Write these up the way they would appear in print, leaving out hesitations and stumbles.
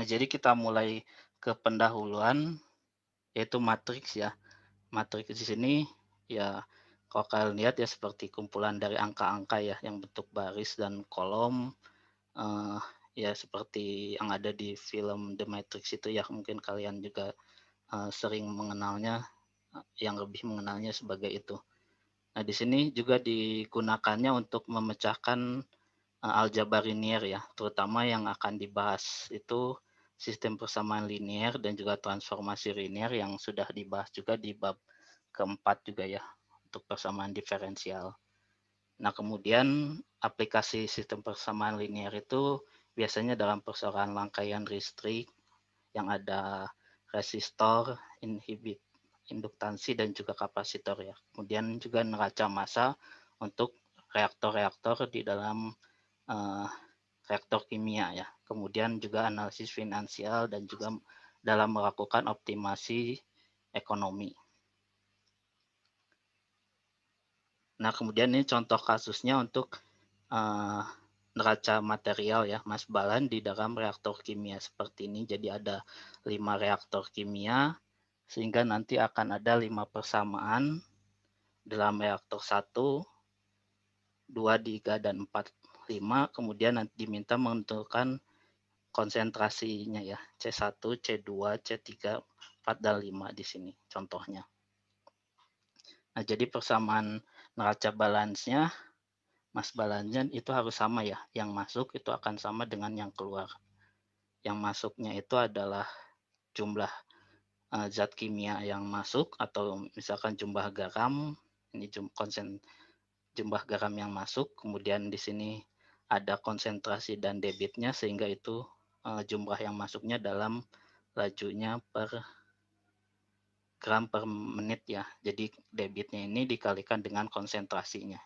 Nah, jadi kita mulai ke pendahuluan, yaitu matriks ya. Matriks di sini ya kalau kalian lihat ya seperti kumpulan dari angka-angka ya yang bentuk baris dan kolom, eee, ya seperti yang ada di film The Matrix itu ya, mungkin kalian juga, sering mengenalnya, yang lebih mengenalnya sebagai itu. Nah, di sini juga digunakannya untuk memecahkan, aljabar linier ya, terutama yang akan dibahas itu sistem persamaan linier dan juga transformasi linier yang sudah dibahas juga di bab keempat juga ya, untuk persamaan diferensial. Nah, kemudian aplikasi sistem persamaan linier itu biasanya dalam persoalan rangkaian listrik yang ada resistor, induktansi dan juga kapasitor ya. Kemudian juga neraca massa untuk reaktor-reaktor di dalam eh, reaktor kimia ya. Kemudian juga analisis finansial dan juga dalam melakukan optimasi ekonomi. Nah, kemudian ini contoh kasusnya untuk eh, neraca material ya, Mas Balan di dalam reaktor kimia seperti ini. Jadi ada 5 reaktor kimia sehingga nanti akan ada 5 persamaan dalam reaktor satu, 2, 3, dan 4, 5. Kemudian nanti diminta menentukan konsentrasinya ya, C1, C2, C3, 4, dan 5 di sini contohnya. Nah, jadi persamaan neraca balansnya, Mas balansnya itu harus sama ya. Yang masuk itu akan sama dengan yang keluar. Yang masuknya itu adalah jumlah zat kimia yang masuk atau misalkan jumlah garam, ini jumlah garam yang masuk, kemudian di sini ada konsentrasi dan debitnya sehingga itu jumlah yang masuknya dalam lajunya per gram per menit ya. Jadi debitnya ini dikalikan dengan konsentrasinya.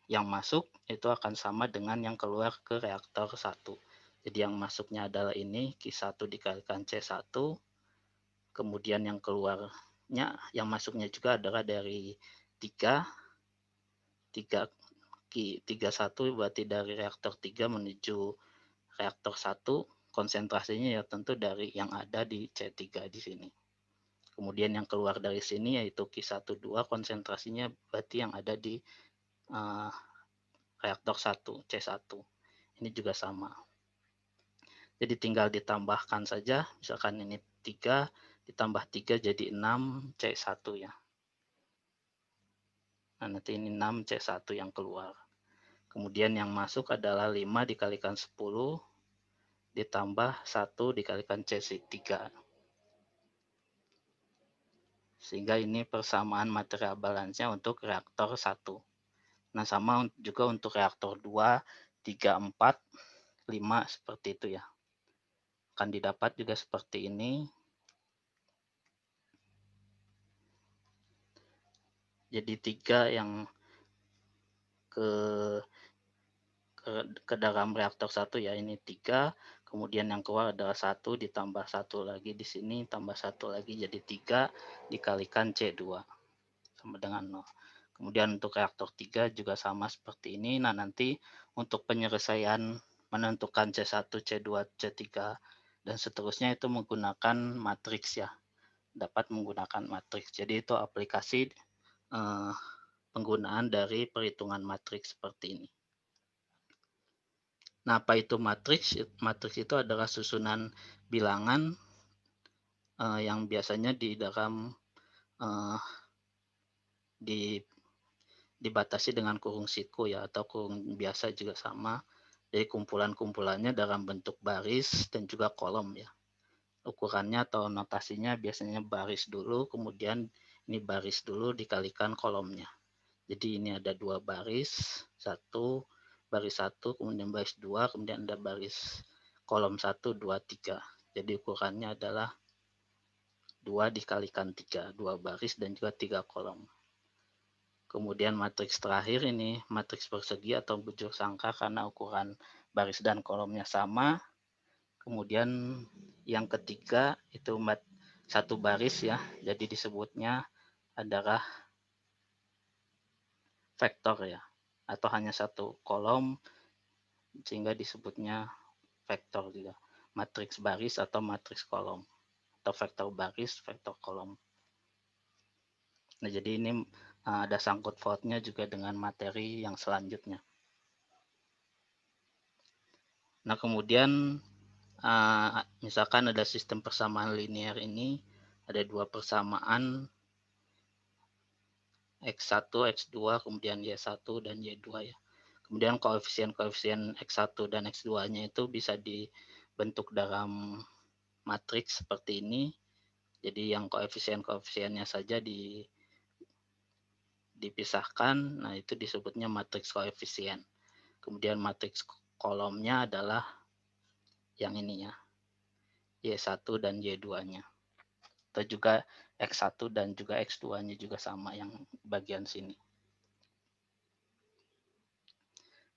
Yang masuk itu akan sama dengan yang keluar ke reaktor satu. Jadi yang masuknya adalah ini Q1 dikalikan C1, kemudian yang keluarnya yang masuknya juga adalah dari 3 3 satu berarti dari reaktor 3 menuju reaktor satu, konsentrasinya ya tentu dari yang ada di C3 di sini. Kemudian yang keluar dari sini yaitu Q12 konsentrasinya berarti yang ada di uh, reaktor 1 C1. Ini juga sama. Jadi tinggal ditambahkan saja, misalkan ini 3 ditambah 3 jadi 6 C1 ya. Nah, nanti ini 6 C1 yang keluar. Kemudian yang masuk adalah 5 dikalikan 10 ditambah 1 dikalikan C3. Sehingga ini persamaan material balansnya untuk reaktor 1. Nah, sama juga untuk reaktor 2, 3, 4, 5 seperti itu ya. Akan didapat juga seperti ini. Jadi 3 yang ke ke dalam reaktor 1 ya, ini 3, kemudian yang keluar adalah 1 ditambah 1 lagi di sini, tambah 1 lagi jadi 3 dikalikan C2 sama dengan 0. Kemudian untuk reaktor 3 juga sama seperti ini. Nah, nanti untuk penyelesaian menentukan C1, C2, C3 dan seterusnya itu menggunakan matriks ya. Dapat menggunakan matriks. Jadi itu aplikasi penggunaan dari perhitungan matriks seperti ini. Nah, apa itu matriks? Matriks itu adalah susunan bilangan yang biasanya di dalam uh, di dibatasi dengan kurung siku ya atau kurung biasa juga sama. Jadi kumpulan-kumpulannya dalam bentuk baris dan juga kolom ya. Ukurannya atau notasinya biasanya baris dulu, kemudian ini baris dulu dikalikan kolomnya. Jadi ini ada 2 baris, baris 1, kemudian baris 2, kemudian ada baris kolom 1, 2, 3. Jadi ukurannya adalah 2 dikalikan 3, 2 baris dan juga 3 kolom. Kemudian matriks terakhir ini matriks persegi atau bujur sangka karena ukuran baris dan kolomnya sama. Kemudian yang ketiga itu satu baris ya, jadi disebutnya adalah vektor ya, atau hanya satu kolom sehingga disebutnya vektor juga, matriks baris atau matriks kolom, atau vektor baris, vektor kolom. Nah, jadi ini ada sangkut pautnya juga dengan materi yang selanjutnya. Nah, kemudian misalkan ada sistem persamaan linear ini, ada dua persamaan X1, X2, kemudian Y1 dan Y2 ya. Kemudian koefisien-koefisien X1 dan X2-nya itu bisa dibentuk dalam matriks seperti ini. Jadi yang koefisien-koefisiennya saja dipisahkan, nah itu disebutnya matriks koefisien. Kemudian matriks kolomnya adalah yang ini ya, Y1 dan Y2-nya. Atau juga X1 dan juga X2-nya juga sama yang bagian sini.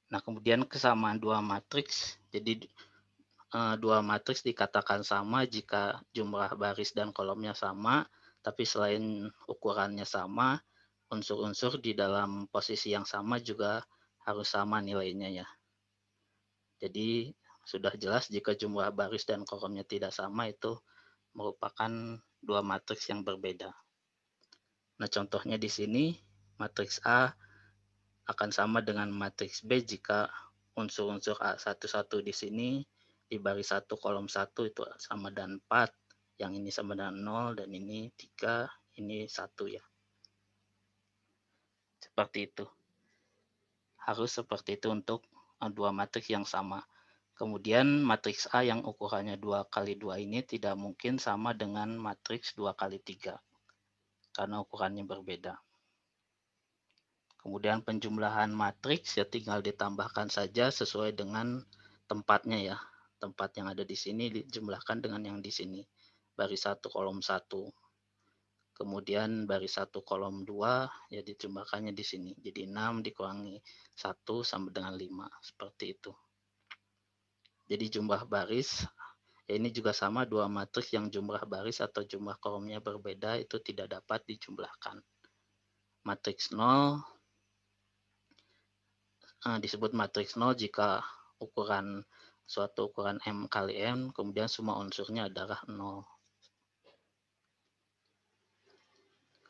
Nah, kemudian kesamaan dua matriks, jadi dua matriks dikatakan sama jika jumlah baris dan kolomnya sama, tapi selain ukurannya sama, unsur-unsur di dalam posisi yang sama juga harus sama nilainya ya. Jadi sudah jelas jika jumlah baris dan kolomnya tidak sama itu merupakan dua matriks yang berbeda. Nah, contohnya di sini matriks A akan sama dengan matriks B jika unsur-unsur A11 di sini di baris 1 kolom 1 itu sama dengan 4, yang ini sama dengan 0 dan ini 3, ini 1 ya. Seperti itu. Harus seperti itu untuk dua matriks yang sama. Kemudian matriks A yang ukurannya 2 kali 2 ini tidak mungkin sama dengan matriks 2 kali 3 karena ukurannya berbeda. Kemudian penjumlahan matriks ya tinggal ditambahkan saja sesuai dengan tempatnya ya. Tempat yang ada di sini dijumlahkan dengan yang di sini. Baris 1 kolom 1. Kemudian baris 1 kolom 2 ya dijumlahkannya di sini. Jadi 6 dikurangi 1 sama dengan 5. Seperti itu. Jadi jumlah baris ya ini juga sama, dua matriks yang jumlah baris atau jumlah kolomnya berbeda itu tidak dapat dijumlahkan. Matriks 0 disebut matriks 0 jika suatu ukuran M kali M, kemudian semua unsurnya adalah 0.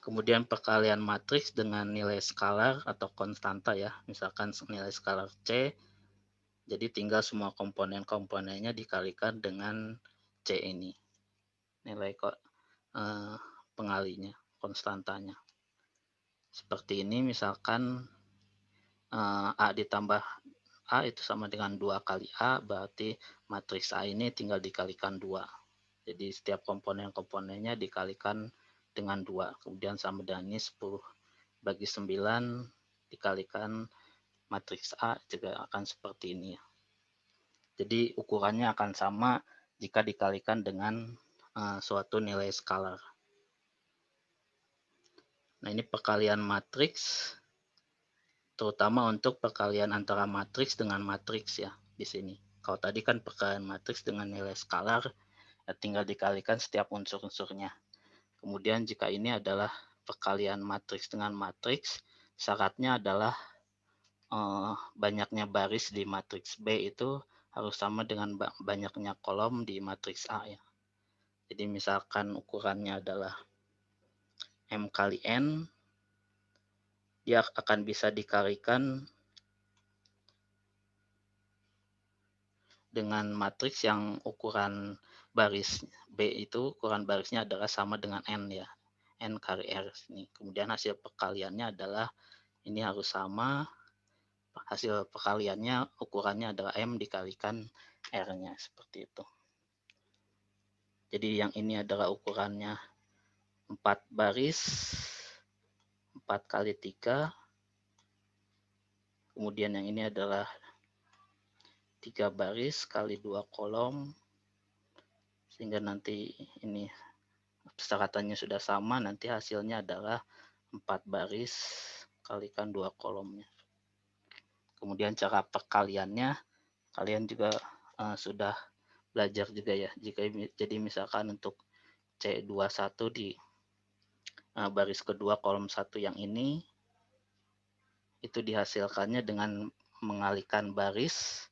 Kemudian perkalian matriks dengan nilai skalar atau konstanta ya, misalkan nilai skalar C, jadi tinggal semua komponen-komponennya dikalikan dengan C ini, nilai pengalinya, konstantanya. Seperti ini misalkan A ditambah A itu sama dengan 2 kali A, berarti matriks A ini tinggal dikalikan 2. Jadi setiap komponen-komponennya dikalikan dengan 2. Kemudian sama dengan ini 10 bagi 9 dikalikan matriks A juga akan seperti ini ya. Jadi ukurannya akan sama jika dikalikan dengan suatu nilai skalar. Nah, ini perkalian matriks, terutama untuk perkalian antara matriks dengan matriks ya di sini. Kalau tadi kan perkalian matriks dengan nilai skalar, ya tinggal dikalikan setiap unsur-unsurnya. Kemudian jika ini adalah perkalian matriks dengan matriks, syaratnya adalah banyaknya baris di matriks B itu harus sama dengan banyaknya kolom di matriks A ya. Jadi misalkan ukurannya adalah M kali N, dia akan bisa dikalikan dengan matriks yang ukuran baris B itu, ukuran barisnya adalah sama dengan N ya, N kali R ini. Kemudian hasil perkaliannya adalah ini harus sama, hasil perkaliannya ukurannya adalah M dikalikan R-nya, seperti itu. Jadi yang ini adalah ukurannya 4 baris, 4 kali 3, kemudian yang ini adalah 3 baris kali 2 kolom, sehingga nanti ini persyaratannya sudah sama, nanti hasilnya adalah 4 baris kalikan 2 kolomnya. Kemudian cara perkaliannya kalian juga sudah belajar juga ya. Jadi misalkan untuk C21 di baris kedua kolom 1 yang ini, itu dihasilkannya dengan mengalihkan baris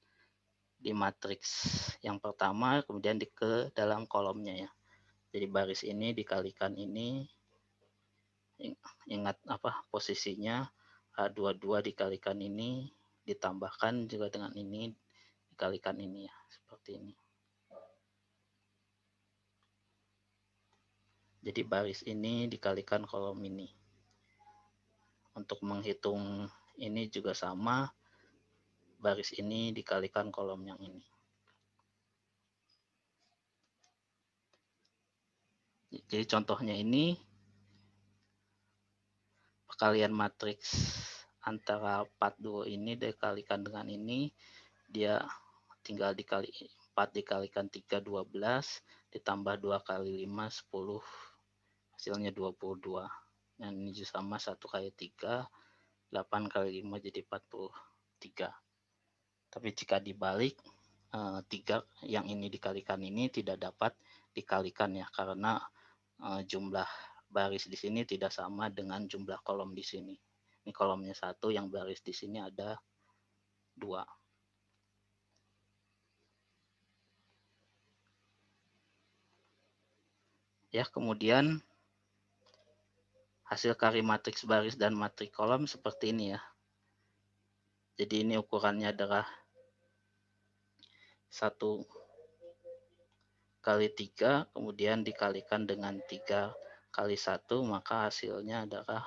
di matriks yang pertama, kemudian ke dalam kolomnya ya. Jadi baris ini dikalikan ini, ingat posisinya, A22 dikalikan ini, ditambahkan juga dengan ini, dikalikan ini ya, seperti ini. Jadi baris ini dikalikan kolom ini. Untuk menghitung ini juga sama, baris ini dikalikan kolom yang ini. Jadi contohnya ini, perkalian matriks antara 42 ini dikalikan dengan ini, dia tinggal dikali 4 dikalikan 3, 12, ditambah 2 kali 5, 10, hasilnya 22. Dan ini juga sama, 1 kali 3, 8 kali 5 jadi 43. Tapi jika dibalik, 3 yang ini dikalikan ini tidak dapat dikalikan ya, karena jumlah baris di sini tidak sama dengan jumlah kolom di sini. Ini kolomnya 1, yang baris di sini ada 2. Ya, kemudian hasil kari matriks baris dan matriks kolom seperti ini ya. Jadi ini ukurannya adalah 1 kali 3, kemudian dikalikan dengan 3 kali 1, maka hasilnya adalah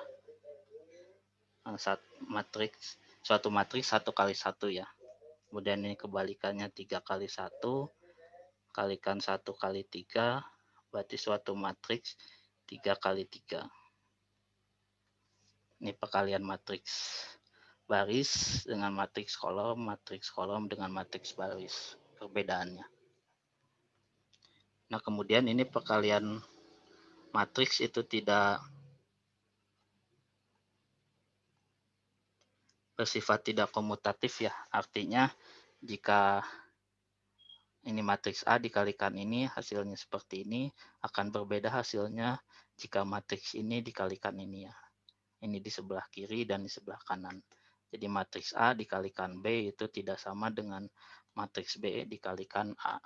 suatu matriks 1 kali 1 ya. Kemudian ini kebalikannya 3 kali 1, kalikan 1 kali 3, berarti suatu matriks 3 kali 3. Ini perkalian matriks baris dengan matriks kolom dengan matriks baris, perbedaannya. Nah, kemudian ini perkalian matriks itu tidak bersifat tidak komutatif ya. Artinya jika ini matriks A dikalikan ini, hasilnya seperti ini, akan berbeda hasilnya jika matriks ini dikalikan ini ya. Ini di sebelah kiri dan di sebelah kanan. Jadi matriks A dikalikan B itu tidak sama dengan matriks B dikalikan A.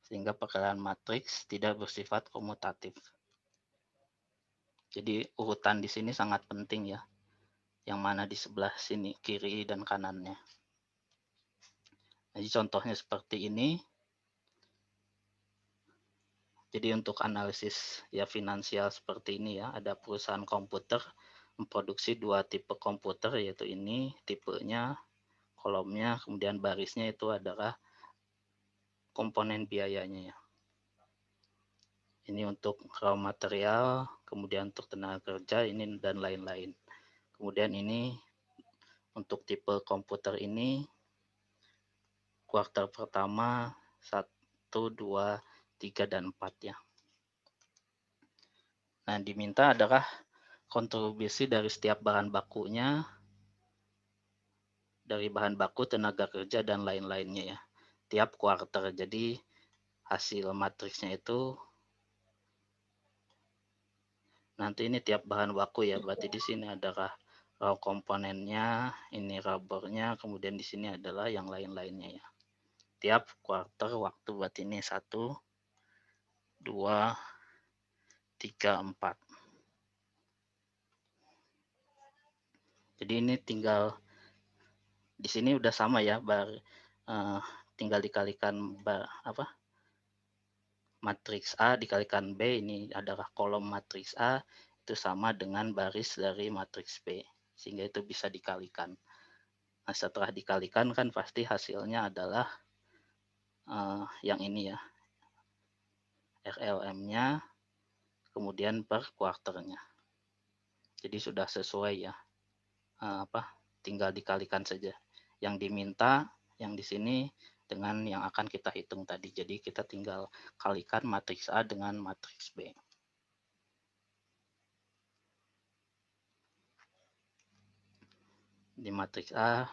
Sehingga perkalian matriks tidak bersifat komutatif. Jadi urutan di sini sangat penting ya. Yang mana di sebelah sini kiri dan kanannya. Jadi contohnya seperti ini. Jadi untuk analisis ya finansial seperti ini ya, ada perusahaan komputer memproduksi 2 tipe komputer, yaitu ini tipenya, kolomnya, kemudian barisnya itu adalah komponen biayanya ya. Ini untuk raw material, kemudian untuk tenaga kerja ini dan lain-lain. Kemudian ini untuk tipe komputer ini kuartal pertama 1, 2, 3 dan 4 ya. Nah, diminta adalah kontribusi dari setiap bahan bakunya, dari bahan baku, tenaga kerja dan lain-lainnya ya. Tiap kuartal. Jadi hasil matriksnya itu nanti ini tiap bahan baku ya, berarti di sini adalah raw komponennya, ini rubbernya, kemudian di sini adalah yang lain-lainnya ya. Tiap kuartal waktu berarti ini 1, 2, 3, 4. Jadi ini tinggal di sini udah sama ya, tinggal dikalikan matriks A dikalikan B, ini adalah kolom matriks A, itu sama dengan baris dari matriks B, sehingga itu bisa dikalikan. Nah, setelah dikalikan kan pasti hasilnya adalah yang ini ya, RLM-nya, kemudian per kuarternya. Jadi sudah sesuai ya, tinggal dikalikan saja. Yang diminta yang di sini dengan yang akan kita hitung tadi. Jadi kita tinggal kalikan matriks A dengan matriks B. Di matriks A,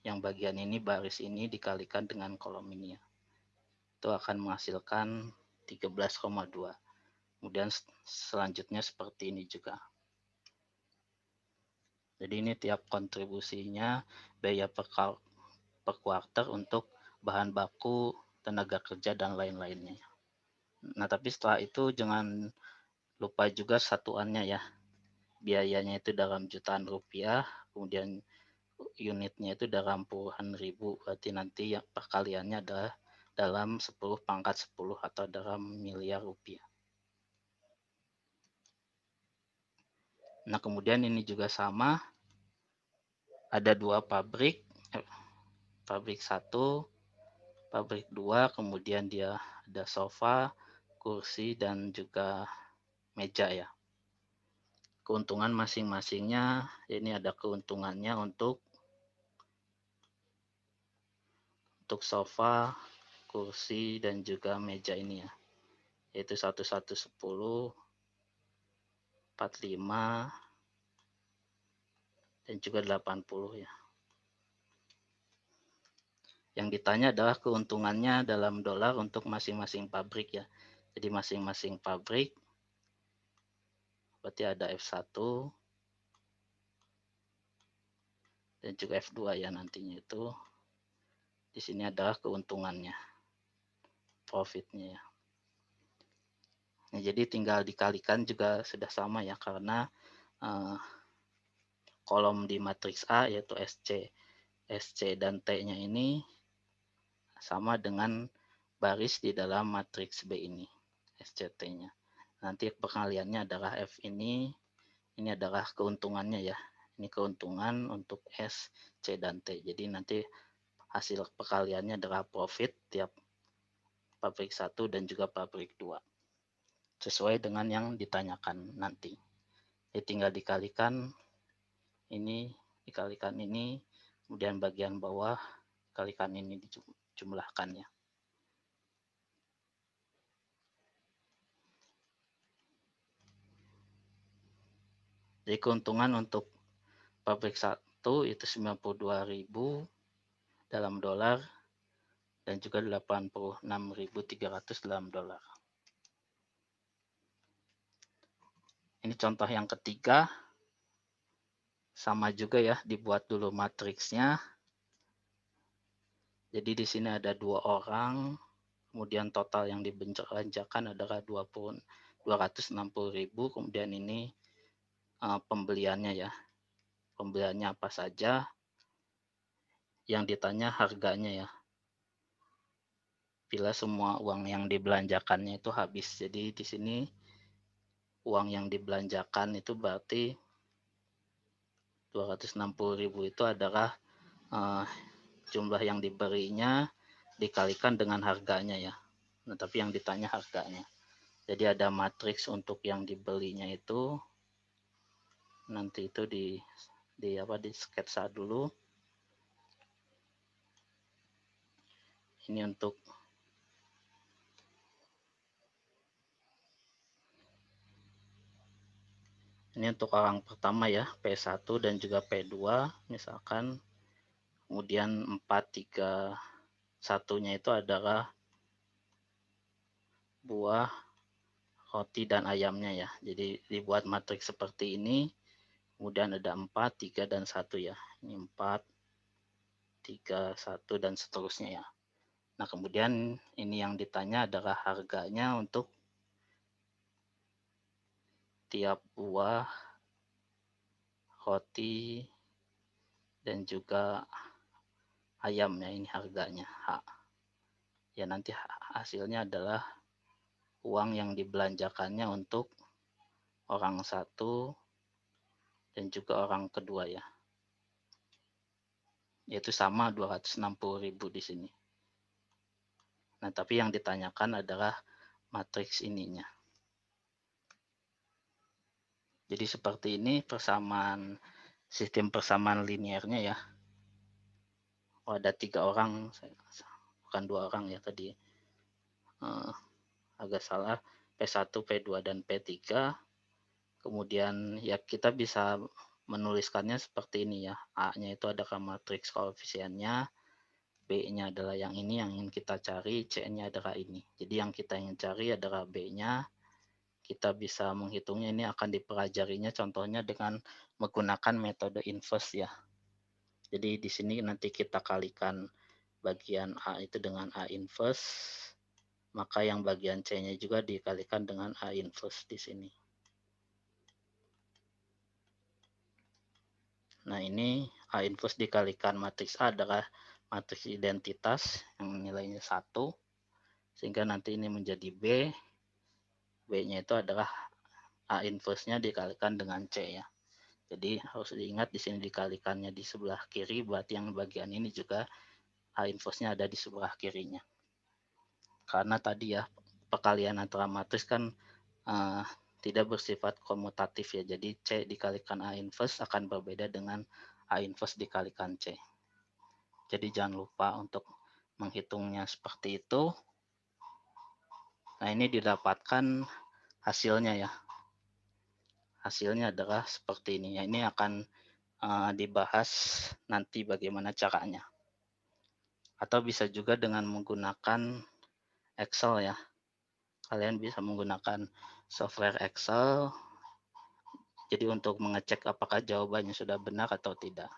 yang bagian ini, baris ini dikalikan dengan kolom ini ya. Itu akan menghasilkan 13,2. Kemudian selanjutnya seperti ini juga. Jadi ini tiap kontribusinya, biaya per per kuartal untuk bahan baku, tenaga kerja, dan lain-lainnya. Nah, tapi setelah itu jangan lupa juga satuannya ya. Biayanya itu dalam jutaan rupiah, kemudian unitnya itu dalam puluhan ribu, berarti nanti yang perkaliannya adalah dalam 10 pangkat 10 atau dalam miliar rupiah. Nah, kemudian ini juga sama, ada dua pabrik, pabrik 1, pabrik 2, kemudian dia ada sofa, kursi, dan juga meja ya. Keuntungan masing-masingnya, ini ada keuntungannya untuk sofa, kursi, dan juga meja ini ya, yaitu 1110, 45, dan juga 80 ya. Yang ditanya adalah keuntungannya dalam dolar untuk masing-masing pabrik ya. Jadi masing-masing pabrik berarti ada F1 dan juga F2 ya nantinya itu. Di sini adalah keuntungannya, profitnya ya. Nah, jadi tinggal dikalikan juga sudah sama ya, karena kolom di matriks A yaitu SC dan T-nya ini sama dengan baris di dalam matriks B ini, SCT-nya. Nanti perkaliannya adalah F ini adalah keuntungannya ya. Ini keuntungan untuk S, C, dan T. Jadi nanti hasil perkaliannya adalah profit tiap pabrik 1 dan juga pabrik 2. Sesuai dengan yang ditanyakan nanti. Jadi tinggal dikalikan ini, dikalikan ini, kemudian bagian bawah kalikan ini dijumlahkan ya. Jadi keuntungan untuk pabrik 1 itu 92.000 dalam dolar dan juga 86.300 dalam dolar. Ini contoh yang ketiga, sama juga ya, dibuat dulu matriksnya. Jadi di sini ada 2 orang, kemudian total yang dibelanjakan adalah 260.000, kemudian ini pembeliannya ya. Pembeliannya apa saja, yang ditanya harganya ya. Bila semua uang yang dibelanjakannya itu habis. Jadi di sini uang yang dibelanjakan itu berarti 260.000 itu adalah jumlah yang diberinya dikalikan dengan harganya ya. Nah, tapi yang ditanya harganya. Jadi ada matriks untuk yang dibelinya itu, nanti itu di sketsa dulu. Ini untuk orang pertama ya, P1 dan juga P2 misalkan. Kemudian 431-nya itu adalah buah, roti, dan ayamnya ya. Jadi dibuat matriks seperti ini. Kemudian ada 4, 3, dan 1 ya. Ini 4, 3, 1, dan seterusnya ya. Nah, kemudian ini yang ditanya adalah harganya untuk tiap buah, roti, dan juga ayam ya, ini harganya H. Ya, nanti hasilnya adalah uang yang dibelanjakannya untuk orang 1 dan juga orang kedua ya. Yaitu sama 260.000 di sini. Nah, tapi yang ditanyakan adalah matriks ininya. Jadi seperti ini sistem persamaan linearnya ya. Oh, ada 3 orang, bukan 2 orang ya tadi. Agak salah, P1, P2, dan P3. Kemudian ya kita bisa menuliskannya seperti ini ya. A-nya itu adalah matriks koefisiennya, B-nya adalah yang ini yang ingin kita cari, C-nya adalah ini. Jadi yang kita ingin cari adalah B-nya. Kita bisa menghitungnya, ini akan dipelajarinya contohnya dengan menggunakan metode inverse ya. Jadi di sini nanti kita kalikan bagian A itu dengan A inverse, maka yang bagian C-nya juga dikalikan dengan A inverse di sini. Nah, ini A inverse dikalikan matriks A adalah matriks identitas yang nilainya 1, sehingga nanti ini menjadi B. B-nya itu adalah A inverse-nya dikalikan dengan C ya. Jadi harus diingat di sini dikalikannya di sebelah kiri, berarti yang bagian ini juga A inverse-nya ada di sebelah kirinya. Karena tadi ya perkalian antara matriks kan tidak bersifat komutatif ya. Jadi C dikalikan A inverse akan berbeda dengan A inverse dikalikan C. Jadi jangan lupa untuk menghitungnya seperti itu. Nah, ini didapatkan hasilnya ya. Hasilnya adalah seperti ini ya. Ini akan dibahas nanti bagaimana caranya. Atau bisa juga dengan menggunakan Excel ya. Kalian bisa menggunakan software Excel. Jadi untuk mengecek apakah jawabannya sudah benar atau tidak.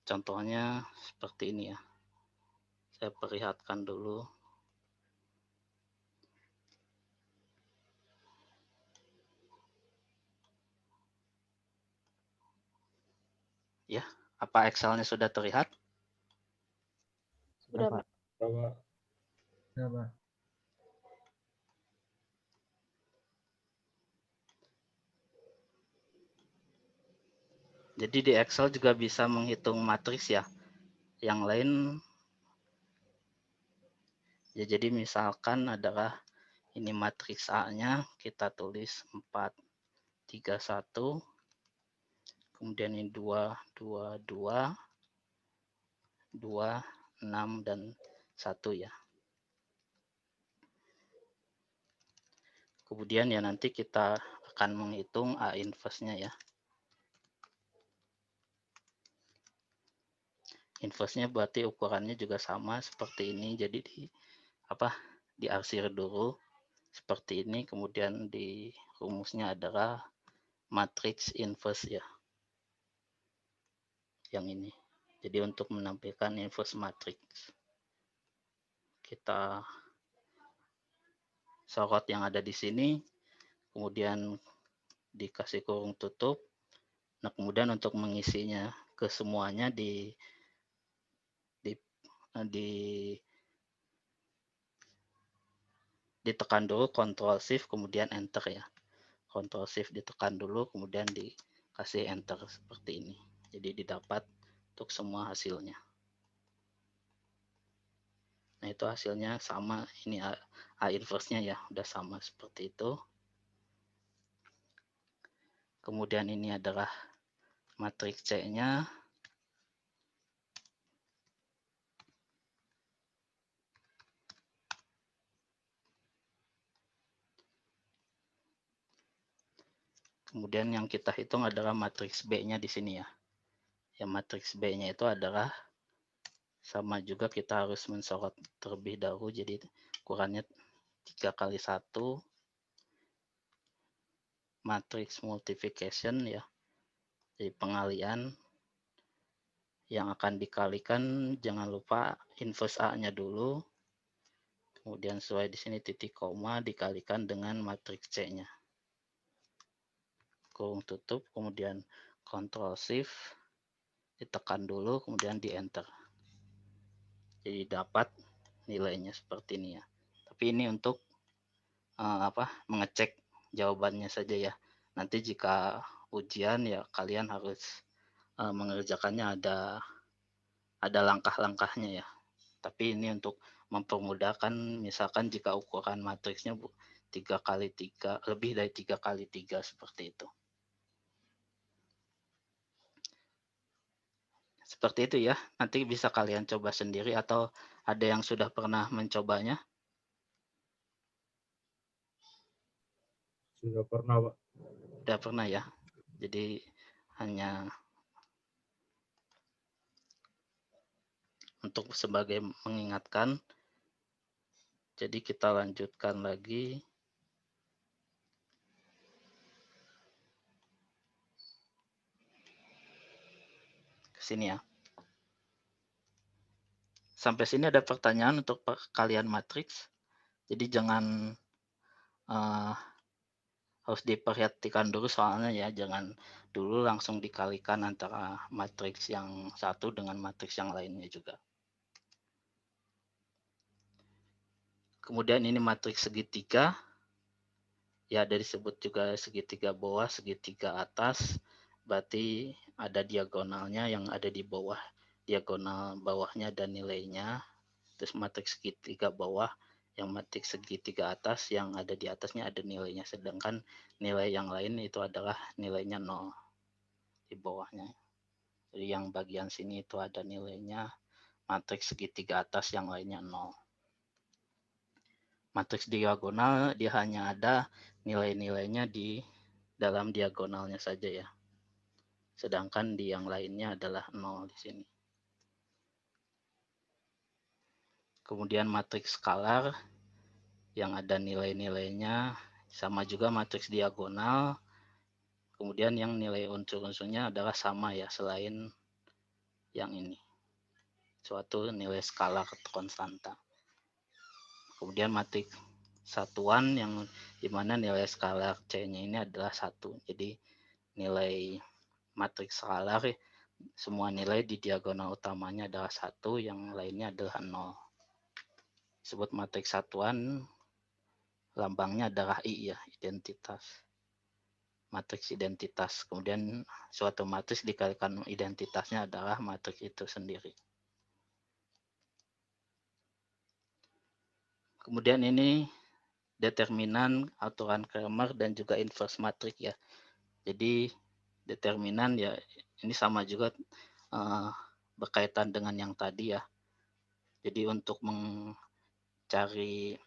Contohnya seperti ini ya. Saya perlihatkan dulu. Ya, apa Excel-nya sudah terlihat? Sudah, Pak. Sudah, Pak. Jadi di Excel juga bisa menghitung matriks ya. Yang lain ya, jadi misalkan adalah ini matriks A-nya, kita tulis 4, 3, 1, kemudian ini 2, 2, 2, 2, 6, dan 1 ya. Kemudian ya nanti kita akan menghitung A inverse-nya ya. Inverse-nya berarti ukurannya juga sama seperti ini. Jadi diarsir dulu seperti ini, kemudian di rumusnya adalah matriks inverse ya. Yang ini. Jadi untuk menampilkan inverse matrix, kita sorot yang ada di sini, kemudian dikasih kurung tutup. Nah, kemudian untuk mengisinya ke semuanya ditekan dulu Ctrl Shift kemudian Enter ya. Ctrl Shift ditekan dulu kemudian dikasih Enter seperti ini. Jadi didapat untuk semua hasilnya. Nah, itu hasilnya sama, ini A inverse-nya ya, udah sama seperti itu. Kemudian ini adalah matriks C-nya. Kemudian yang kita hitung adalah matriks B-nya di sini ya. Yang matriks B-nya itu adalah sama juga, kita harus mensorot terlebih dahulu. Jadi ukurannya 3 kali 1 matriks multiplication ya. Jadi pengalian yang akan dikalikan, jangan lupa inverse A-nya dulu. Kemudian sesuai di sini titik koma dikalikan dengan matriks C-nya. Kurung tutup, kemudian Ctrl Shift ditekan dulu, kemudian di Enter. Jadi dapat nilainya seperti ini ya. Tapi ini untuk mengecek jawabannya saja ya. Nanti jika ujian ya kalian harus mengerjakannya, ada langkah-langkahnya ya. Tapi ini untuk mempermudahkan, misalkan jika ukuran matriksnya 3 kali 3, lebih dari 3 kali 3 seperti itu. Seperti itu ya. Nanti bisa kalian coba sendiri atau ada yang sudah pernah mencobanya. Sudah pernah, Pak. Sudah pernah ya. Jadi hanya untuk sebagai mengingatkan. Jadi kita lanjutkan lagi. sini ya. Sampai sini ada pertanyaan untuk kalian matriks. Jadi jangan harus diperhatikan dulu soalnya ya, jangan dulu langsung dikalikan antara matriks yang satu dengan matriks yang lainnya juga. Kemudian ini matriks segitiga. Ya, ada disebut juga segitiga bawah, segitiga atas. Berarti ada diagonalnya yang ada di bawah. Diagonal bawahnya dan nilainya. Terus matriks segitiga bawah, yang matriks segitiga atas yang ada di atasnya ada nilainya. Sedangkan nilai yang lain itu adalah nilainya 0 di bawahnya. Jadi yang bagian sini itu ada nilainya. Matriks segitiga atas yang lainnya 0. Matriks diagonal dia hanya ada nilai-nilainya di dalam diagonalnya saja ya. Sedangkan di yang lainnya adalah 0 di sini. Kemudian matriks skalar yang ada nilai-nilainya sama juga matriks diagonal. Kemudian yang nilai unsur-unsurnya adalah sama ya, selain yang ini. Suatu nilai skalar konstanta. Kemudian matriks satuan yang dimana nilai skalar C-nya ini adalah 1. Jadi nilai matriks skalar semua nilai di diagonal utamanya adalah 1, yang lainnya adalah 0. Disebut matriks satuan, lambangnya adalah I ya, identitas. Matriks identitas. Kemudian suatu matriks dikalikan identitasnya adalah matriks itu sendiri. Kemudian ini determinan, aturan Cramer, dan juga inverse matriks ya. Jadi determinan ya ini sama juga berkaitan dengan yang tadi ya. Jadi untuk mencari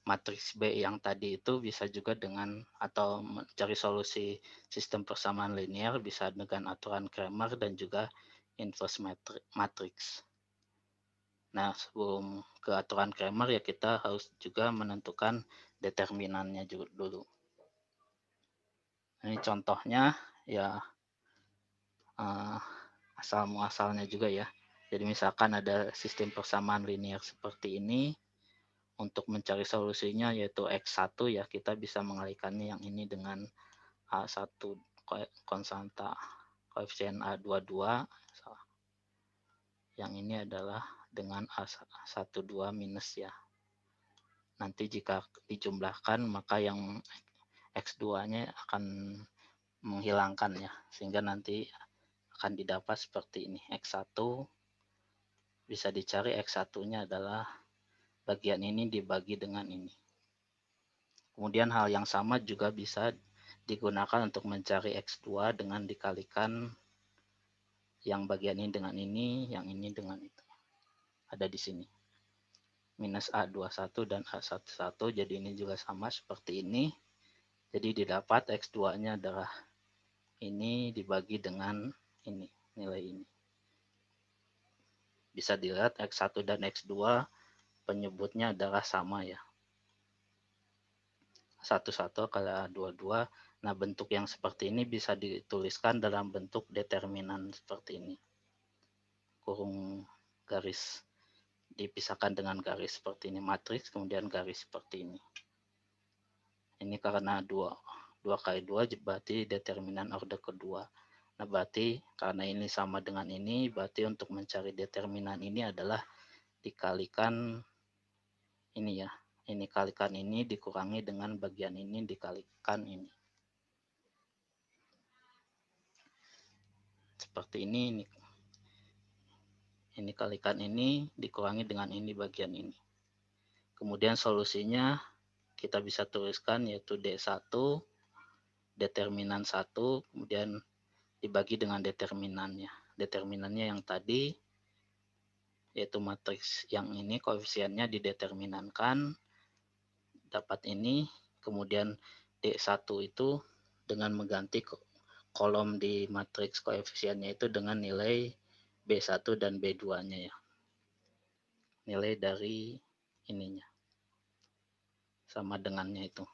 matriks B yang tadi itu bisa juga dengan atau mencari solusi sistem persamaan linear bisa dengan aturan Cramer dan juga inverse matrix. Nah, sebelum ke aturan Cramer ya kita harus juga menentukan determinannya dulu. Ini contohnya ya asal muasalnya juga ya. Jadi misalkan ada sistem persamaan linear seperti ini, untuk mencari solusinya yaitu X1 ya kita bisa mengalihkannya yang ini dengan A1 konstanta koefisien A22, yang ini adalah dengan A12 minus ya. Nanti jika dijumlahkan maka yang X2-nya akan menghilangkan ya, sehingga nanti akan didapat seperti ini. X1 bisa dicari, X1-nya adalah bagian ini dibagi dengan ini. Kemudian hal yang sama juga bisa digunakan untuk mencari X2 dengan dikalikan yang bagian ini dengan ini, yang ini dengan itu. Ada di sini. Minus A21 dan A11, jadi ini juga sama seperti ini. Jadi didapat X2-nya adalah ini dibagi dengan ini, nilai ini. Bisa dilihat X1 dan X2 penyebutnya adalah sama ya. 11 kali A22. Nah, bentuk yang seperti ini bisa dituliskan dalam bentuk determinan seperti ini. Kurung garis dipisahkan dengan garis seperti ini, matriks kemudian garis seperti ini. Ini karena 2 kali 2 berarti determinan order kedua. Nah, berarti karena ini sama dengan ini, berarti untuk mencari determinan ini adalah dikalikan ini ya. Ini kalikan ini dikurangi dengan bagian ini dikalikan ini. Seperti ini kalikan ini dikurangi dengan ini bagian ini. Kemudian solusinya kita bisa tuliskan yaitu D1 determinan 1 kemudian dibagi dengan determinannya. Determinannya yang tadi yaitu matriks yang ini koefisiennya dideterminankan dapat ini, kemudian D1 itu dengan mengganti kolom di matriks koefisiennya itu dengan nilai B1 dan B2-nya ya. Nilai dari ininya. Sama dengannya itu.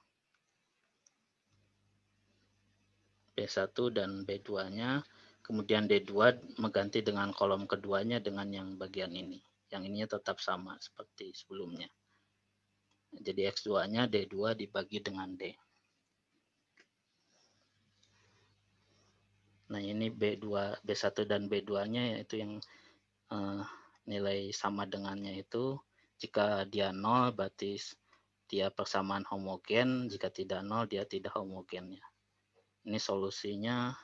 B1 dan B2-nya kemudian D2 mengganti dengan kolom keduanya dengan yang bagian ini. Yang ininya tetap sama seperti sebelumnya. Jadi X2-nya D2 dibagi dengan D. Nah, ini B2, B1 dan B2-nya yaitu yang nilai sama dengannya itu jika dia 0 berarti dia persamaan homogen, jika tidak 0 dia tidak homogen ya. Ini solusinya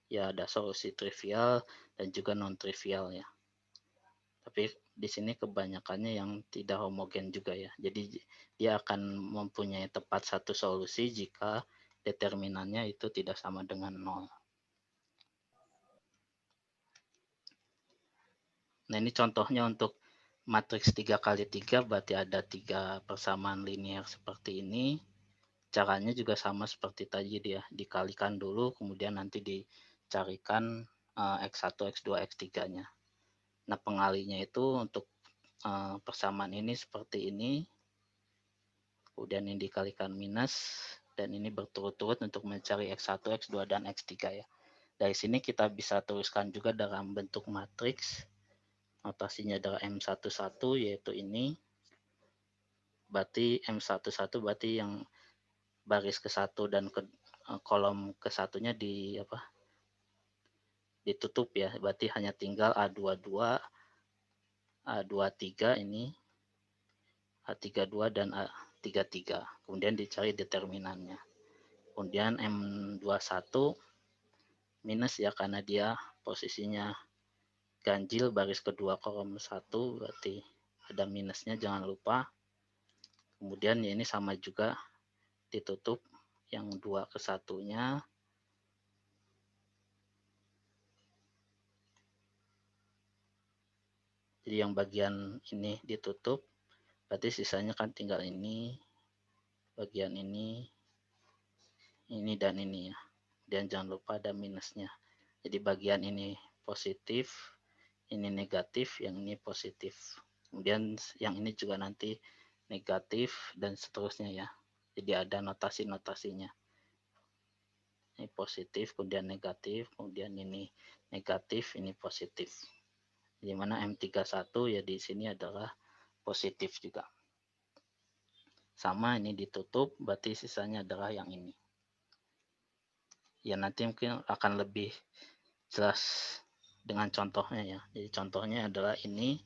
ya ada solusi trivial dan juga non trivial ya. Tapi di sini kebanyakannya yang tidak homogen juga ya. Jadi dia akan mempunyai tepat satu solusi jika determinannya itu tidak sama dengan 0. Nah, ini contohnya untuk matriks 3 kali 3 berarti ada 3 persamaan linear seperti ini. Caranya juga sama seperti tadi dia, dikalikan dulu kemudian nanti dicarikan X1, X2, X3-nya. Nah, pengalinya itu untuk persamaan ini seperti ini. Kemudian ini dikalikan minus dan ini berturut-turut untuk mencari X1, X2 dan X3 ya. Dari sini kita bisa tuliskan juga dalam bentuk matriks. Notasinya adalah M11 yaitu ini. Berarti M11 berarti yang baris ke-1 dan kolom ke-1-nya ditutup ya. Berarti hanya tinggal A22, A23 ini, A32 dan A33. Kemudian dicari determinannya. Kemudian M21 minus ya karena dia posisinya ganjil baris kedua kolom 1 berarti ada minusnya jangan lupa. Kemudian ya ini sama juga ditutup yang 2 ke 1-nya. Jadi yang bagian ini ditutup berarti sisanya kan tinggal ini, bagian ini dan ini ya. Dan jangan lupa ada minusnya. Jadi bagian ini positif, ini negatif, yang ini positif. Kemudian yang ini juga nanti negatif dan seterusnya ya. Jadi ada notasi-notasinya. Ini positif, kemudian negatif, kemudian ini negatif, ini positif. Di mana M31 ya di sini adalah positif juga. Sama ini ditutup, berarti sisanya adalah yang ini. Ya nanti mungkin akan lebih jelas dengan contohnya ya. Jadi contohnya adalah ini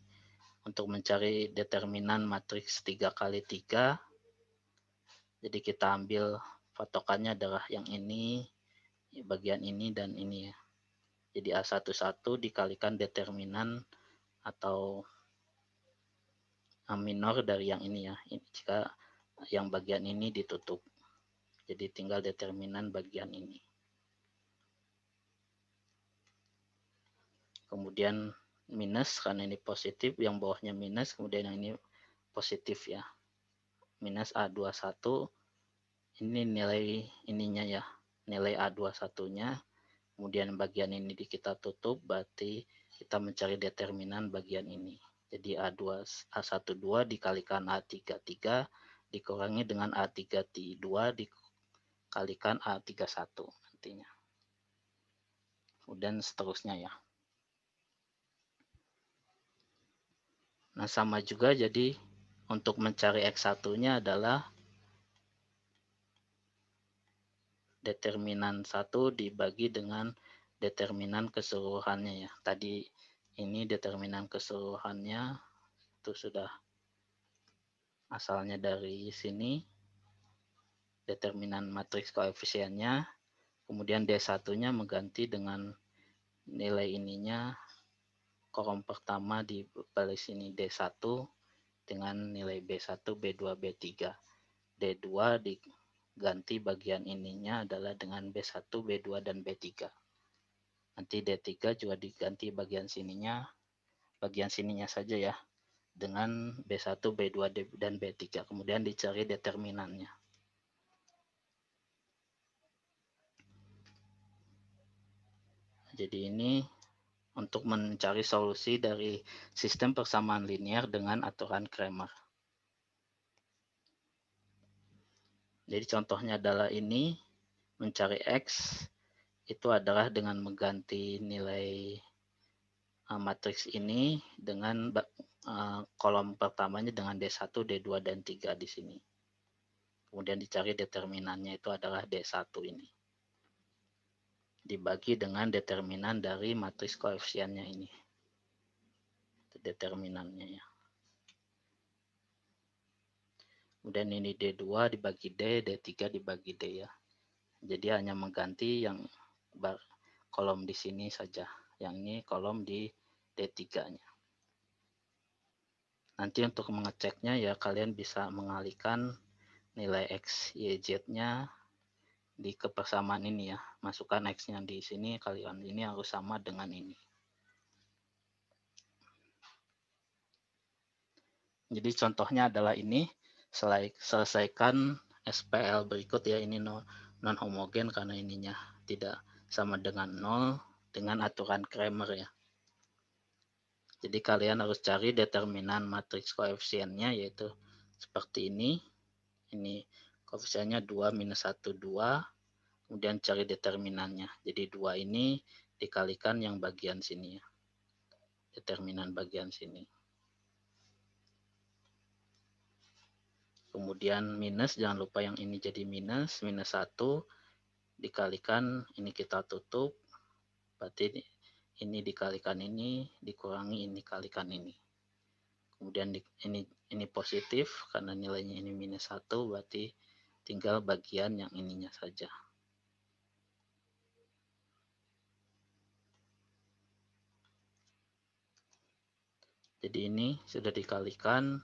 untuk mencari determinan matriks 3 kali 3. Jadi kita ambil patokannya adalah yang ini, bagian ini dan ini ya. Jadi A11 dikalikan determinan atau minor dari yang ini ya. Jika yang bagian ini ditutup. Jadi tinggal determinan bagian ini. Kemudian minus karena ini positif, yang bawahnya minus, kemudian yang ini positif ya. Minus A21, ini nilai ininya ya, nilai A21-nya. Kemudian bagian ini kita tutup, berarti kita mencari determinan bagian ini. Jadi A12 dikalikan A33 dikurangi dengan A32 dikalikan A31 nantinya. Kemudian seterusnya ya. Nah, sama juga jadi untuk mencari X1-nya adalah determinan 1 dibagi dengan determinan keseluruhannya ya. Tadi ini determinan keseluruhannya itu sudah asalnya dari sini. Determinan matriks koefisiennya. Kemudian D1-nya mengganti dengan nilai ininya. Kolom pertama di baris ini D1 dengan nilai B1, B2, B3. D2 diganti bagian ininya adalah dengan B1, B2, dan B3. Nanti D3 juga diganti bagian sininya saja ya, dengan B1, B2, dan B3. Kemudian dicari determinannya. Jadi ini untuk mencari solusi dari sistem persamaan linear dengan aturan Cramer. Jadi contohnya adalah ini, mencari X itu adalah dengan mengganti nilai matriks ini dengan kolom pertamanya dengan D1, D2, dan 3 di sini. Kemudian dicari determinannya itu adalah D1 ini. Dibagi dengan determinan dari matriks koefisiennya ini. Itu determinannya ya. Kemudian ini D2 dibagi D, D3 dibagi D ya. Jadi hanya mengganti yang kolom di sini saja. Yang ini kolom di D3-nya. Nanti untuk mengeceknya ya kalian bisa mengalihkan nilai X, Y, Z-nya di kepersamaan ini ya. Masukkan X-nya di sini, kalian ini harus sama dengan ini. Jadi contohnya adalah ini, selesaikan SPL berikut ya, ini non homogen karena ininya tidak sama dengan 0 dengan aturan Kramer ya. Jadi kalian harus cari determinan matriks koefisiennya yaitu seperti ini. Ini koefisiennya 2 minus 1 2, kemudian cari determinannya. Jadi 2 ini dikalikan yang bagian sini ya. Determinan bagian sini. Kemudian minus, jangan lupa yang ini jadi minus 1 dikalikan ini kita tutup, berarti ini dikalikan ini dikurangi ini kalikan ini. Kemudian ini positif karena nilainya ini minus 1, berarti tinggal bagian yang ininya saja. Jadi ini sudah dikalikan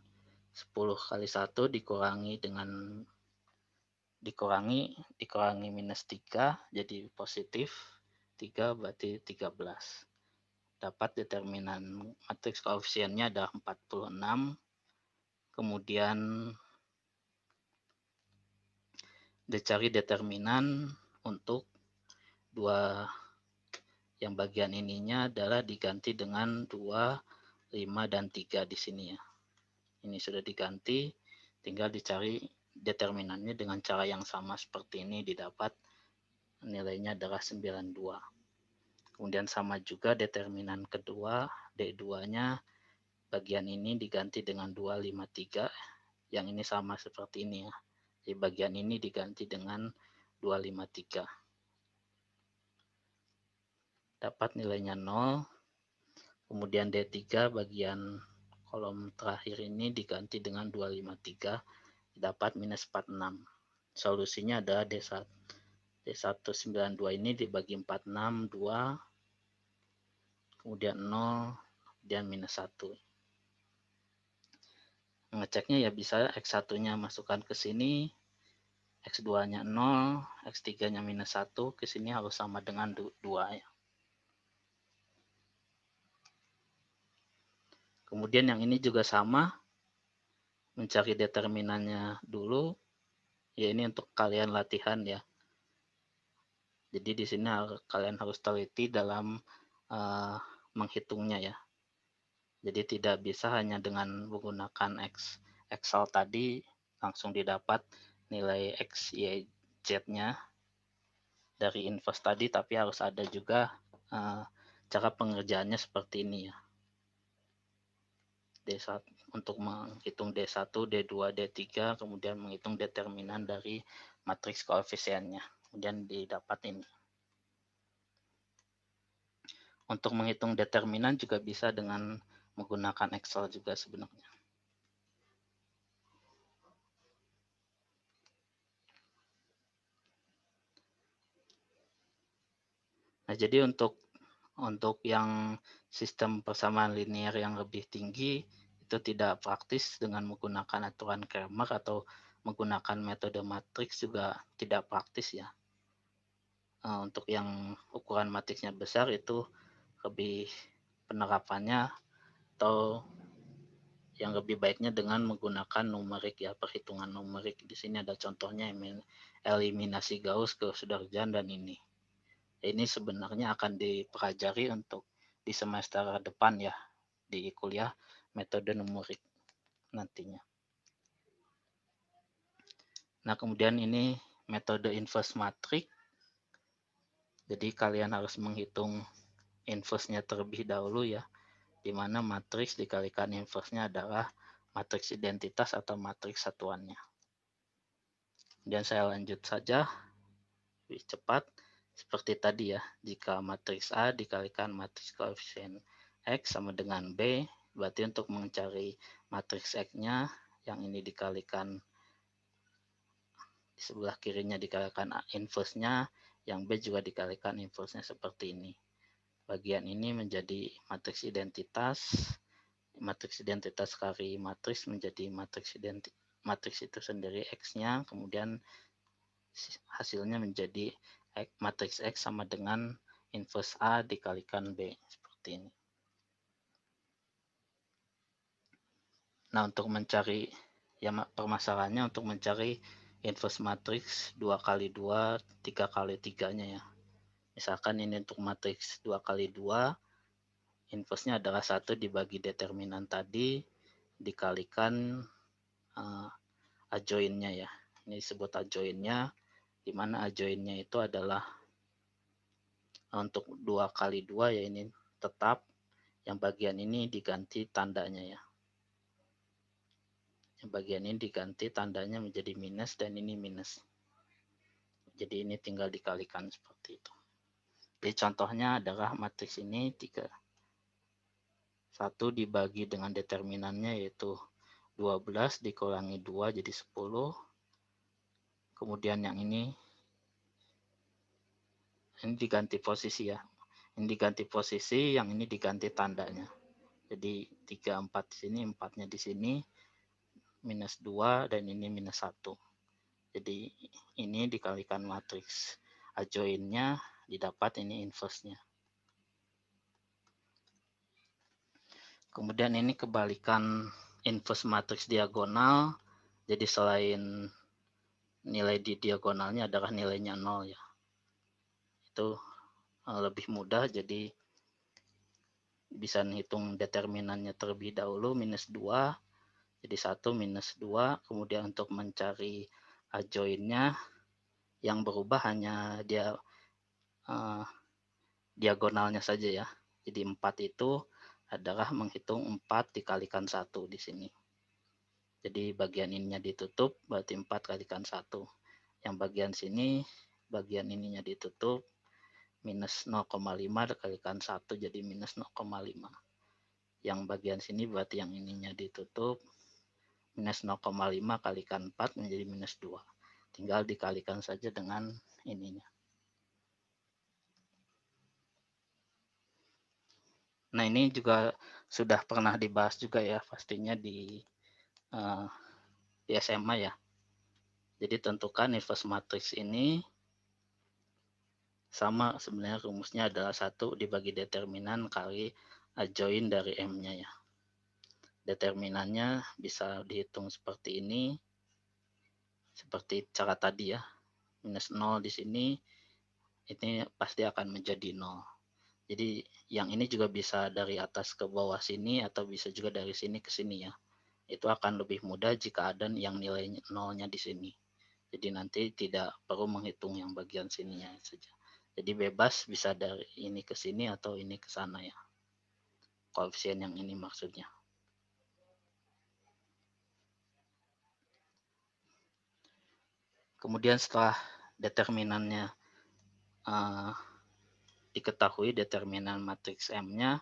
10 kali 1 dikurangi dengan dikurangi minus 3 jadi positif 3 berarti 13. Dapat determinan matriks koefisiennya ada 46. Kemudian dicari determinan untuk dua yang bagian ininya adalah diganti dengan 2, 5, dan 3 di sini ya. Ini sudah diganti, tinggal dicari determinannya dengan cara yang sama seperti ini, didapat nilainya adalah 92. Kemudian sama juga determinan kedua, D2-nya bagian ini diganti dengan 253, yang ini sama seperti ini ya. Di bagian ini diganti dengan 253. Dapat nilainya 0. Kemudian D3 bagian kolom terakhir ini diganti dengan 253, dapat minus 46. Solusinya adalah D192 ini dibagi 46, 2, kemudian 0, dan minus 1. Mengeceknya ya bisa X1-nya masukkan ke sini, X2-nya 0, X3-nya minus 1, ke sini harus sama dengan 2 ya. Kemudian yang ini juga sama, mencari determinannya dulu, ya ini untuk kalian latihan ya. Jadi di sini kalian harus teliti dalam menghitungnya ya. Jadi tidak bisa hanya dengan menggunakan Excel tadi langsung didapat nilai X, Y, Z-nya dari inverse tadi, tapi harus ada juga cara pengerjaannya seperti ini ya. D1 untuk menghitung D1, D2, D3, kemudian menghitung determinan dari matriks koefisiennya. Kemudian didapat ini. Untuk menghitung determinan juga bisa dengan menggunakan Excel juga sebenarnya. Nah, jadi untuk yang sistem persamaan linear yang lebih tinggi itu tidak praktis dengan menggunakan aturan Kramer atau menggunakan metode matriks juga tidak praktis ya. Untuk yang ukuran matriksnya besar itu lebih penerapannya atau yang lebih baiknya dengan menggunakan numerik ya, perhitungan numerik. Di sini ada contohnya eliminasi Gauss, Gauss-Jordan, dan ini. Ini sebenarnya akan dipelajari untuk di semester depan ya, di kuliah metode numerik nantinya. Nah, kemudian ini metode inverse matrix. Jadi kalian harus menghitung inverse-nya terlebih dahulu ya, di mana matriks dikalikan inverse-nya adalah matriks identitas atau matriks satuannya. Dan saya lanjut saja lebih cepat. Seperti tadi ya, jika matriks A dikalikan matriks koefisien X sama dengan B, berarti untuk mencari matriks X-nya, yang ini dikalikan di sebelah kirinya dikalikan inverse-nya, yang B juga dikalikan inverse-nya seperti ini. Bagian ini menjadi matriks identitas kari matriks menjadi matriks itu sendiri X-nya, kemudian hasilnya menjadi matriks X sama dengan inverse A dikalikan B, seperti ini. Nah, untuk mencari, ya permasalahannya untuk mencari inverse matriks 2 kali 2, 3 kali 3-nya ya. Misalkan ini untuk matriks 2 kali 2, inverse-nya adalah 1 dibagi determinan tadi, dikalikan adjoin-nya ya. Ini disebut adjoin-nya, di mana adjoin-nya itu adalah untuk 2 kali 2 ya, ini tetap, yang bagian ini diganti tandanya ya. Yang bagian ini diganti tandanya menjadi minus dan ini minus. Jadi ini tinggal dikalikan seperti itu. Jadi contohnya adalah matriks ini 3. 1 dibagi dengan determinannya yaitu 12 dikurangi 2 jadi 10. Kemudian yang ini diganti posisi ya. Ini diganti posisi, yang ini diganti tandanya. Jadi 3, 4 di sini, 4-nya di sini, minus 2, dan ini minus 1. Jadi ini dikalikan matriks adjoin-nya, didapat ini inverse-nya. Kemudian ini kebalikan inverse matriks diagonal. Jadi selain nilai di diagonalnya adalah nilainya 0 ya. Itu lebih mudah, jadi bisa menghitung determinannya terlebih dahulu, minus 2, jadi 1 minus 2, kemudian untuk mencari adjoin-nya, yang berubah hanya dia diagonalnya saja ya. Jadi 4 itu adalah menghitung 4 dikalikan 1 di sini. Jadi bagian ininya ditutup, berarti 4 kalikan 1. Yang bagian sini, bagian ininya ditutup, minus 0,5 dikalikan 1 jadi minus 0,5. Yang bagian sini berarti yang ininya ditutup, minus 0,5 kalikan 4 menjadi minus 2. Tinggal dikalikan saja dengan ininya. Nah, ini juga sudah pernah dibahas juga ya pastinya di SMA ya. Jadi tentukan inverse matrix ini sama, sebenarnya rumusnya adalah 1 dibagi determinan kali adjoin dari M-nya ya. Determinannya bisa dihitung seperti ini, seperti cara tadi ya. Minus 0 di sini, ini pasti akan menjadi 0. Jadi yang ini juga bisa dari atas ke bawah sini atau bisa juga dari sini ke sini ya. Itu akan lebih mudah jika ada yang nilai nolnya di sini. Jadi nanti tidak perlu menghitung yang bagian sininya saja. Jadi bebas bisa dari ini ke sini atau ini ke sana ya. Koefisien yang ini maksudnya. Kemudian setelah determinannya diketahui, determinan matriks M-nya,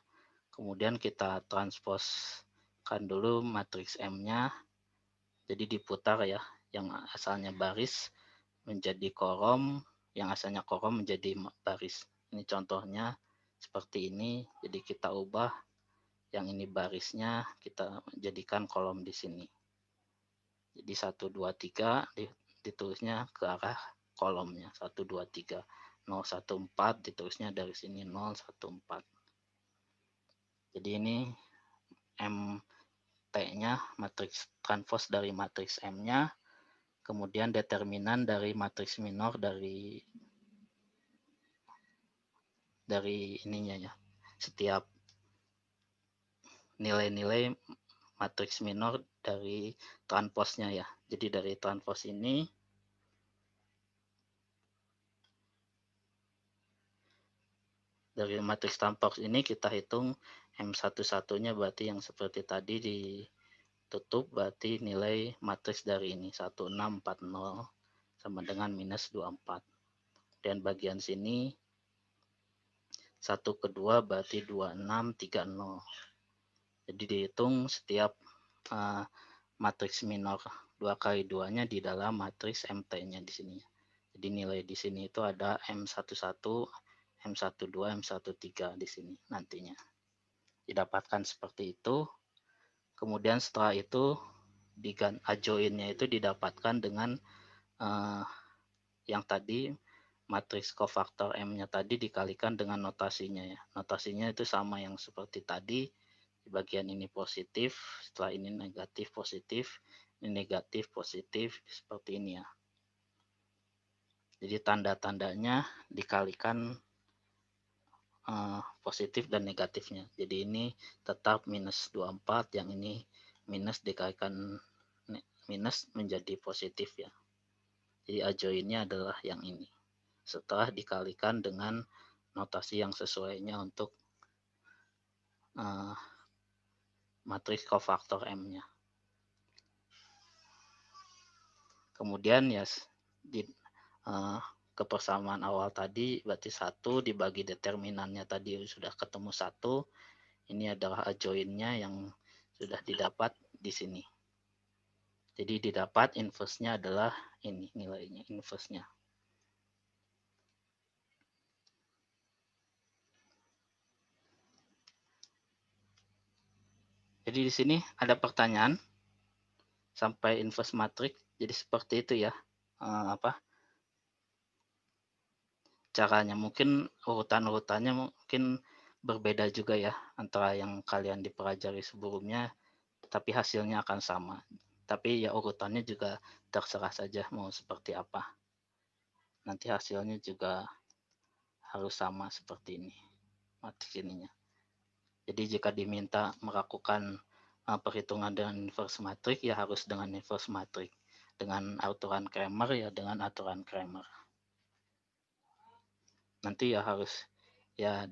kemudian kita transposkan dulu matriks M-nya, jadi diputar ya, yang asalnya baris menjadi kolom, yang asalnya kolom menjadi baris. Ini contohnya seperti ini, jadi kita ubah yang ini barisnya, kita jadikan kolom di sini. Jadi 1, 2, 3 ditulisnya ke arah kolomnya, 1, 2, 3. 0, 1, 4 ditulisnya dari sini 0, 1, 4. Jadi ini MT-nya, matriks transpose dari matriks M-nya, kemudian determinan dari matriks minor dari ininya ya. Setiap nilai-nilai matriks minor dari transposnya ya. Jadi dari transpose ini Dari matriks tampok ini kita hitung M11-nya berarti yang seperti tadi ditutup, berarti nilai matriks dari ini 1640 sama dengan minus 24. Dan bagian sini 1 ke 2 berarti 2630. Jadi dihitung setiap matriks minor 2 kali 2-nya di dalam matriks MT-nya di sini. Jadi nilai di sini itu ada M11, M12, M13 di sini nantinya. Didapatkan seperti itu. Kemudian setelah itu adjoinnya itu didapatkan dengan yang tadi matriks kofaktor M-nya tadi dikalikan dengan notasinya ya. Notasinya itu sama yang seperti tadi. Di bagian ini positif, setelah ini negatif positif, ini negatif positif seperti ini ya. Jadi tanda-tandanya dikalikan positif dan negatifnya. Jadi ini tetap minus 24, yang ini minus dikalikan minus menjadi positif ya. Jadi adjoinnya adalah yang ini. Setelah dikalikan dengan notasi yang sesuainya untuk matriks kofaktor M-nya. Kemudian ya di kepersamaan awal tadi berarti 1 dibagi determinannya tadi sudah ketemu 1. Ini adalah adjoinnya yang sudah didapat di sini. Jadi didapat inverse-nya adalah ini nilainya inverse-nya. Jadi di sini ada pertanyaan sampai inverse matrix. Jadi seperti itu ya. Caranya mungkin urutan-urutannya mungkin berbeda juga ya antara yang kalian dipelajari sebelumnya, tapi hasilnya akan sama. Tapi ya urutannya juga terserah saja mau seperti apa. Nanti hasilnya juga harus sama seperti ini matriks ininya. Jadi jika diminta melakukan perhitungan dengan inverse matrix ya harus dengan inverse matrix. Dengan aturan Cramer ya dengan aturan Cramer. Nanti ya harus ya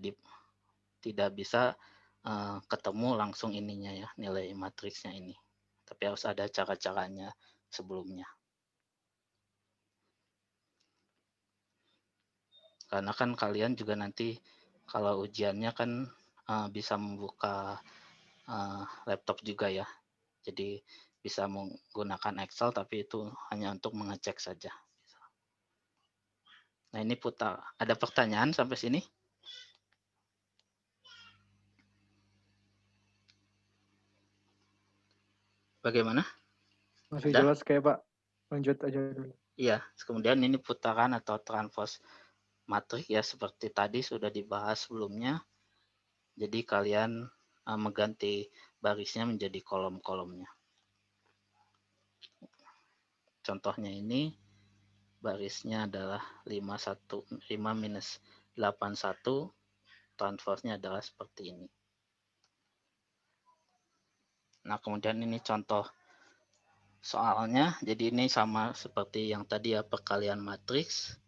tidak bisa ketemu langsung ininya ya nilai matriksnya ini. Tapi harus ada cara-caranya sebelumnya. Karena kan kalian juga nanti kalau ujiannya kan bisa membuka laptop juga ya. Jadi bisa menggunakan Excel tapi itu hanya untuk mengecek saja. Nah ini putar. Ada pertanyaan sampai sini? Bagaimana? Masih Ada? jelas kayak Pak. Lanjut aja dulu. Iya. Kemudian ini putaran atau transpose matrik ya seperti tadi sudah dibahas sebelumnya. Jadi kalian mengganti barisnya menjadi kolom-kolomnya. Contohnya ini barisnya adalah 5 minus 81, transversnya adalah seperti ini. Nah kemudian ini contoh soalnya, jadi ini sama seperti yang tadi ya perkalian matriks.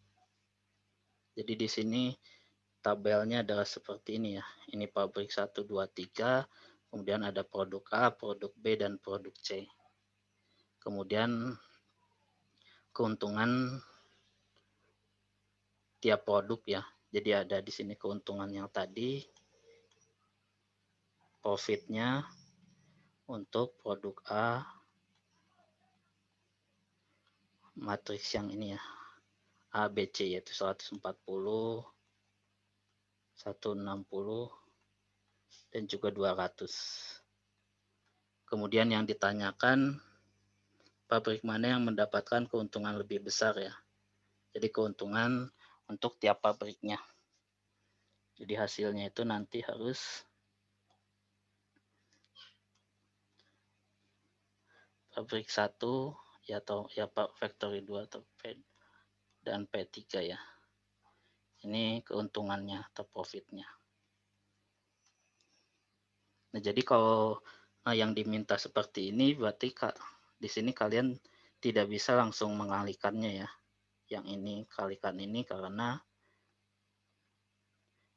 Jadi di sini tabelnya adalah seperti ini ya. Ini pabrik 1, 2, 3, kemudian ada produk A, produk B, dan produk C. Kemudian keuntungan tiap produk ya. Jadi ada di sini keuntungan yang tadi, profitnya untuk produk A, matriks yang ini ya, A, B, C yaitu 140, 160, dan juga 200. Kemudian yang ditanyakan pabrik mana yang mendapatkan keuntungan lebih besar ya. Jadi keuntungan untuk tiap pabriknya. Jadi hasilnya itu nanti harus pabrik 1 ya atau ya factory 2 atau P dan P3 ya. Ini keuntungannya atau profitnya. Nah, jadi kalau yang diminta seperti ini berarti di sini kalian tidak bisa langsung mengalihkannya ya. Yang ini kalikan ini karena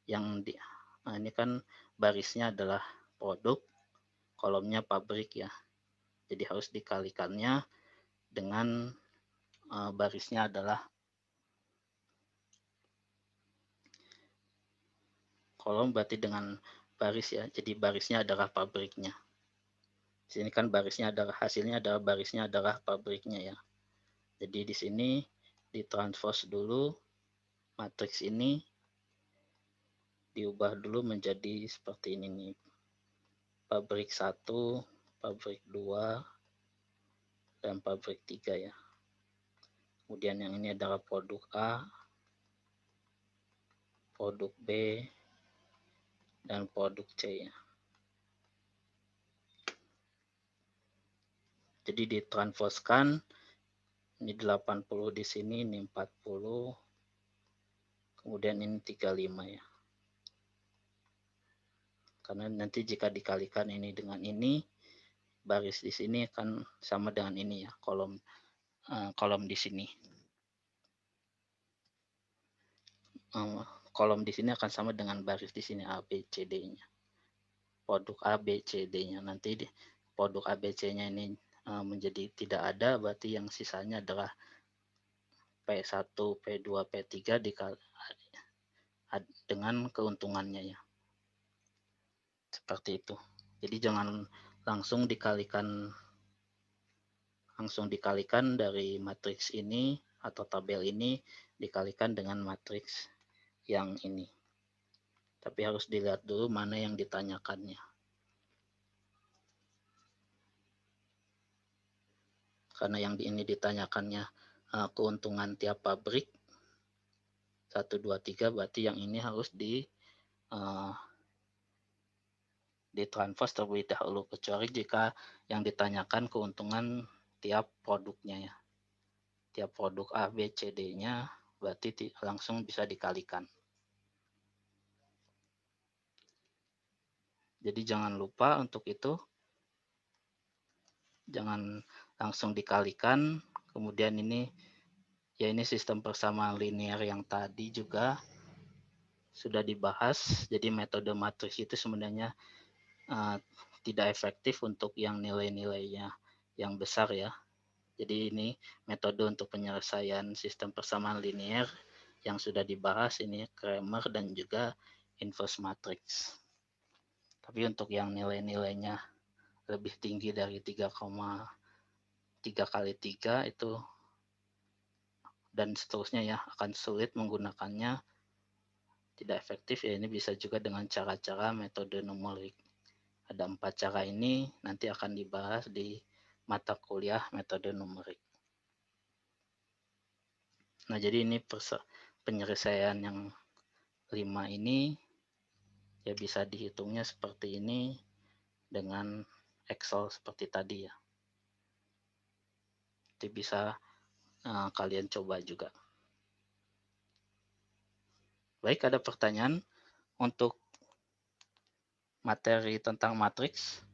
Ini kan barisnya adalah produk, kolomnya pabrik ya. Jadi harus dikalikannya dengan barisnya adalah kolom, berarti dengan baris ya. Jadi barisnya adalah pabriknya. Sini kan barisnya adalah hasilnya adalah barisnya adalah pabriknya ya. Jadi di sini ditranspose dulu matriks ini, diubah dulu menjadi seperti ini nih. Pabrik 1, pabrik 2, dan pabrik 3 ya. Kemudian yang ini adalah produk A, produk B, dan produk C ya. Jadi ditransposkan, ini 80 di sini, ini 40, kemudian ini 35 ya. Karena nanti jika dikalikan ini dengan ini, baris di sini akan sama dengan ini ya, kolom di sini. Kolom di sini akan sama dengan baris di sini A, B, C, D-nya. Produk A, B, C, D-nya. Nanti produk A, B, C-nya ini menjadi tidak ada, berarti yang sisanya adalah P1, P2, P3 dengan keuntungannya ya. Seperti itu. Jadi jangan langsung dikalikan dari matriks ini atau tabel ini dikalikan dengan matriks yang ini. Tapi harus dilihat dulu mana yang ditanyakannya. Karena yang ini ditanyakannya keuntungan tiap pabrik 1, 2, 3, berarti yang ini harus ditranspose terlebih dahulu, kecuali jika yang ditanyakan keuntungan tiap produknya ya. Tiap produk A, B, C, D-nya berarti langsung bisa dikalikan. Jadi jangan lupa untuk itu, jangan langsung dikalikan. Kemudian ini ya, ini sistem persamaan linear yang tadi juga sudah dibahas. Jadi metode matriks itu sebenarnya tidak efektif untuk yang nilai-nilainya yang besar ya. Jadi ini metode untuk penyelesaian sistem persamaan linear yang sudah dibahas, ini Cramer dan juga inverse matrix. Tapi untuk yang nilai-nilainya lebih tinggi dari 3,3 kali 3 itu dan seterusnya ya, akan sulit menggunakannya, tidak efektif ya. Ini bisa juga dengan cara-cara metode numerik. Ada 4 cara ini, nanti akan dibahas di mata kuliah metode numerik. Nah, jadi ini penyelesaian yang 5 ini ya bisa dihitungnya seperti ini dengan Excel seperti tadi ya. Jadi bisa kalian coba juga. Baik, ada pertanyaan untuk materi tentang matriks?